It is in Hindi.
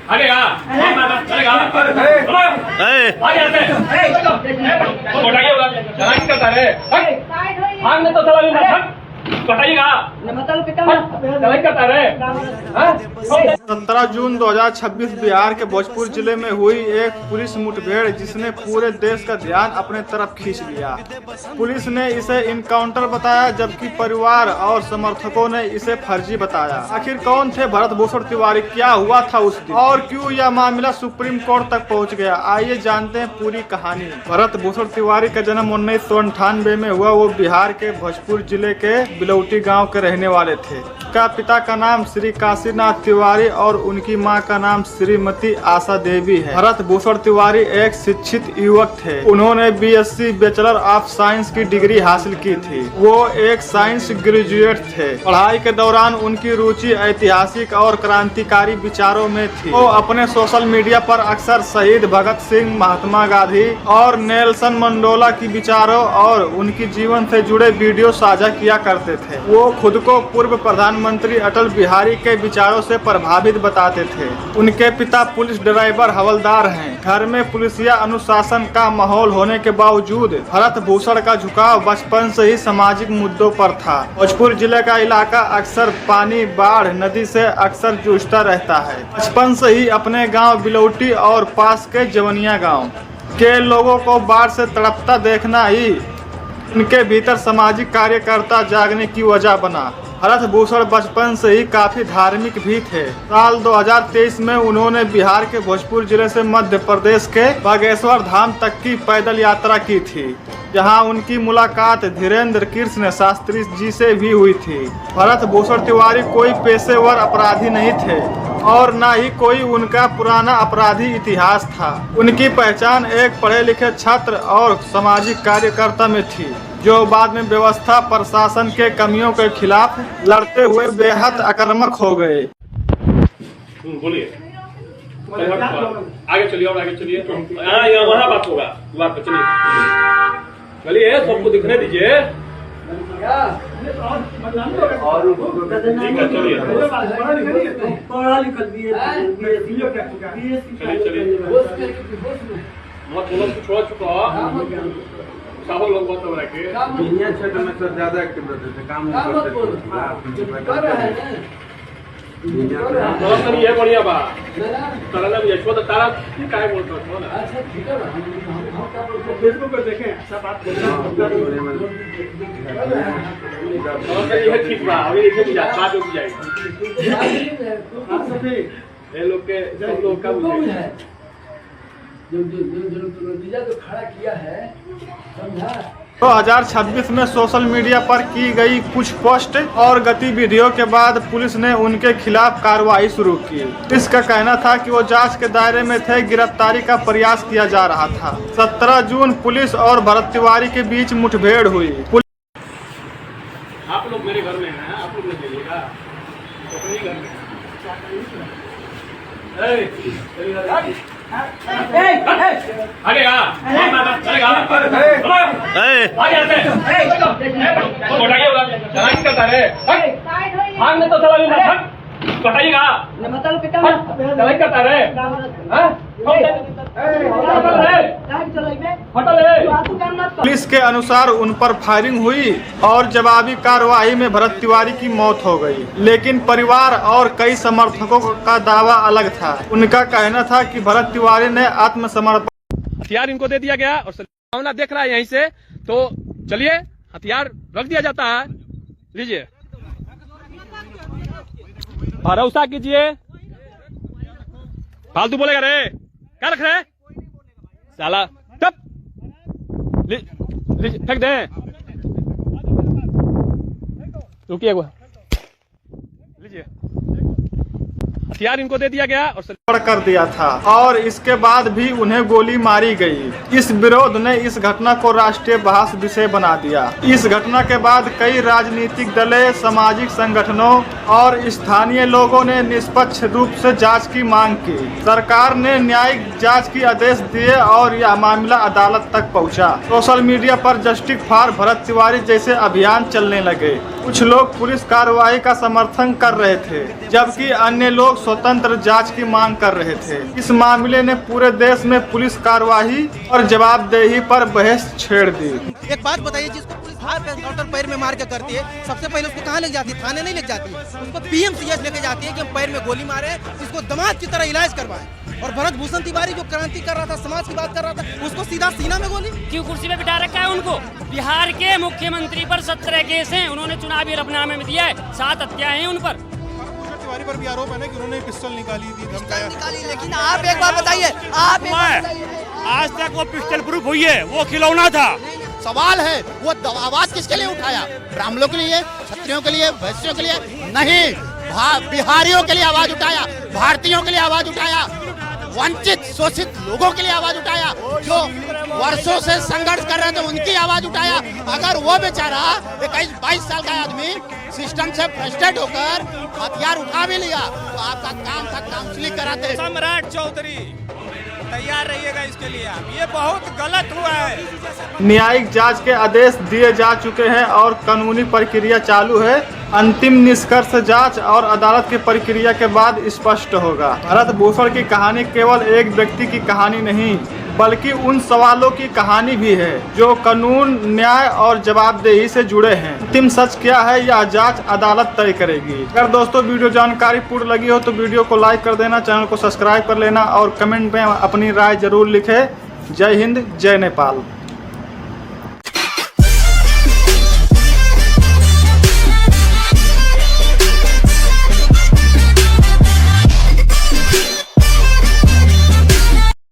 आगेगा चलेगा करता है भागने तो चला कटाइएगा करता है। 17 जून 2026 बिहार के भोजपुर जिले में हुई एक पुलिस मुठभेड़ जिसने पूरे देश का ध्यान अपने तरफ खींच लिया। पुलिस ने इसे इनकाउंटर बताया जबकि परिवार और समर्थकों ने इसे फर्जी बताया। आखिर कौन थे भरत भूषण तिवारी, क्या हुआ था उस दिन और क्यों यह मामला सुप्रीम कोर्ट तक पहुंच गया, आइए जानते हैं पूरी कहानी। भरत भूषण तिवारी का जन्म 1998 में हुआ। वो बिहार के भोजपुर जिले के बिलौटी गाँव के रहने वाले थे। का पिता का नाम श्री काशीनाथ तिवारी और उनकी मां का नाम श्रीमती आशा देवी है। भरत भूषण तिवारी एक शिक्षित युवक थे। उन्होंने बीएससी बैचलर ऑफ साइंस की डिग्री हासिल की थी। वो एक साइंस ग्रेजुएट थे। पढ़ाई के दौरान उनकी रुचि ऐतिहासिक और क्रांतिकारी विचारों में थी। वो अपने सोशल मीडिया पर अक्सर शहीद भगत सिंह, महात्मा गांधी और नेल्सन मंडेला की विचारों और उनकी जीवन से जुड़े वीडियो साझा किया करते थे। वो खुद को पूर्व प्रधानमंत्री अटल बिहारी के विचारों से प्रभावित बताते थे। उनके पिता पुलिस ड्राइवर हवलदार हैं। घर में पुलिसिया अनुशासन का माहौल होने के बावजूद भरत भूषण का झुकाव बचपन से ही सामाजिक मुद्दों पर था। भोजपुर जिले का इलाका अक्सर पानी, बाढ़, नदी से अक्सर जूझता रहता है। बचपन से ही अपने गाँव बिलौटी और पास के जवनिया गाँव के लोगों को बाढ़ से तड़पता देखना ही उनके भीतर सामाजिक कार्यकर्ता जागने की वजह बना। भरत भूषण बचपन से ही काफी धार्मिक भी थे। साल 2023 में उन्होंने बिहार के भोजपुर जिले से मध्य प्रदेश के बागेश्वर धाम तक की पैदल यात्रा की थी, जहां उनकी मुलाकात धीरेन्द्र कृष्ण शास्त्री जी से भी हुई थी। भरत भूषण तिवारी कोई पेशेवर अपराधी नहीं थे और न ही कोई उनका पुराना अपराधी इतिहास था। उनकी पहचान एक पढ़े लिखे छात्र और सामाजिक कार्यकर्ता में थी, जो बाद में व्यवस्था प्रशासन के कमियों के खिलाफ लड़ते हुए बेहद आक्रामक हो गए। बोलिए आगे चलिए और आगे चलिए। यहाँ वहाँ बात होगा, बात पर चलिए चलिए, सबको दिखने दीजिए। छोड़ चुका सब लोग बहुत हो रखे क्षेत्र में सर ज्यादा एक्टिव रहते थे, काम ये बढ़िया बात तारा यशवंत तारा काय बोलतो हो ना। अच्छा ठीक है, फेसबुक पर देखें सब बात ये ठीक बा, अभी इसे बुझा बात हो जाएगी। ये लोग के सब लोग का बुझे जो नतीजा जो खड़ा किया है, समझा। 2026 में सोशल मीडिया पर की गई कुछ पोस्ट और गतिविधियों के बाद पुलिस ने उनके खिलाफ कार्रवाई शुरू की। इसका कहना था कि वो जांच के दायरे में थे, गिरफ्तारी का प्रयास किया जा रहा था। 17 जून पुलिस और भरत तिवारी के बीच मुठभेड़ हुई। आप लोग मेरे घर में हैं, आप लोग ले लीजिएगा अपने घर में। आगेगा चलेगा करता है भागने तो चला कटाइएगा करता है। पुलिस के अनुसार उन पर फायरिंग हुई और जवाबी कार्रवाई में भरत तिवारी की मौत हो गई, लेकिन परिवार और कई समर्थकों का दावा अलग था। उनका कहना था कि भरत तिवारी ने आत्मसमर्पण हथियार इनको दे दिया गया और सामना देख रहा है यहीं से, तो चलिए हथियार रख दिया जाता है। लीजिए भरोसा कीजिए, फालतू बोलेगा रे, क्या रख रहे साला, टप फेंक दे। रुकिए लीजिए हथियार इनको दे दिया गया और कर दिया था और इसके बाद भी उन्हें गोली मारी गई। इस विरोध ने इस घटना को राष्ट्रीय बहस विषय बना दिया। इस घटना के बाद कई राजनीतिक दलें, सामाजिक संगठनों और स्थानीय लोगों ने निष्पक्ष रूप से जांच की मांग की। सरकार ने न्यायिक जांच की आदेश दिए और यह मामला अदालत तक पहुंचा। सोशल मीडिया पर जस्टिस फॉर भरत तिवारी जैसे अभियान चलने लगे। कुछ लोग पुलिस कार्रवाई का समर्थन कर रहे थे, जबकि अन्य लोग स्वतंत्र जांच की मांग कर रहे थे। इस मामले ने पूरे देश में पुलिस कार्रवाई और जवाबदेही पर बहस छेड़ दी। एक बात बताइए, जिसको पुलिस हाथ एनकाउंटर पैर में मार के करती है, सबसे पहले उसको कहाँ ले जाती है? थाने नहीं ले जाती है, उसको पीएमसीएच लेके जाती है कि हम पैर में गोली मारे, इसको दमाद की तरह इलाज करवाएं। और भरत भूषण तिवारी जो क्रांति कर रहा था, समाज की बात कर रहा था, उसको सीधा सीना में गोली। क्यों कुर्सी पे बिठा रखा है उनको? बिहार के मुख्यमंत्री पर 17 केस हैं, उन्होंने चुनावी हलफनामे में दिया है, 7 हत्याएं हैं उन पर। तिवारी पर भी आरोप है ना कि उन्होंने पिस्टल निकाली थी, धमकाया। लेकिन आप एक बात बताइए, आज तक वो पिस्टल प्रूफ हुई है, वो खिलौना था। सवाल है वो आवाज किसके लिए उठाया? ब्राह्मणों के लिए, क्षत्रियों के लिए, वैश्यों के लिए नहीं, बिहारियों के लिए आवाज उठाया, भारतीयों के लिए आवाज उठाया, वंचित शोषित लोगों के लिए आवाज उठाया, जो वर्षों से संघर्ष कर रहे थे उनकी आवाज उठाया। अगर वो बेचारा 21-22 साल का आदमी सिस्टम से फ्रस्ट्रेट होकर हथियार उठा भी लिया तो आपका काम था काउंसलिंग कराते। सम्राट चौधरी तैयार रहिएगा इसके लिए, ये बहुत गलत हुआ है। न्यायिक जांच के आदेश दिए जा चुके हैं और कानूनी प्रक्रिया चालू है। अंतिम निष्कर्ष जांच और अदालत की प्रक्रिया के बाद स्पष्ट होगा। भरत भूषण की कहानी केवल एक व्यक्ति की कहानी नहीं, बल्कि उन सवालों की कहानी भी है जो कानून, न्याय और जवाबदेही से जुड़े हैं। अंतिम सच क्या है, यह जांच अदालत तय करेगी। अगर दोस्तों वीडियो जानकारी पूर्ण लगी हो तो वीडियो को लाइक कर देना, चैनल को सब्सक्राइब कर लेना और कमेंट में अपनी राय जरूर लिखें। जय हिंद, जय नेपाल।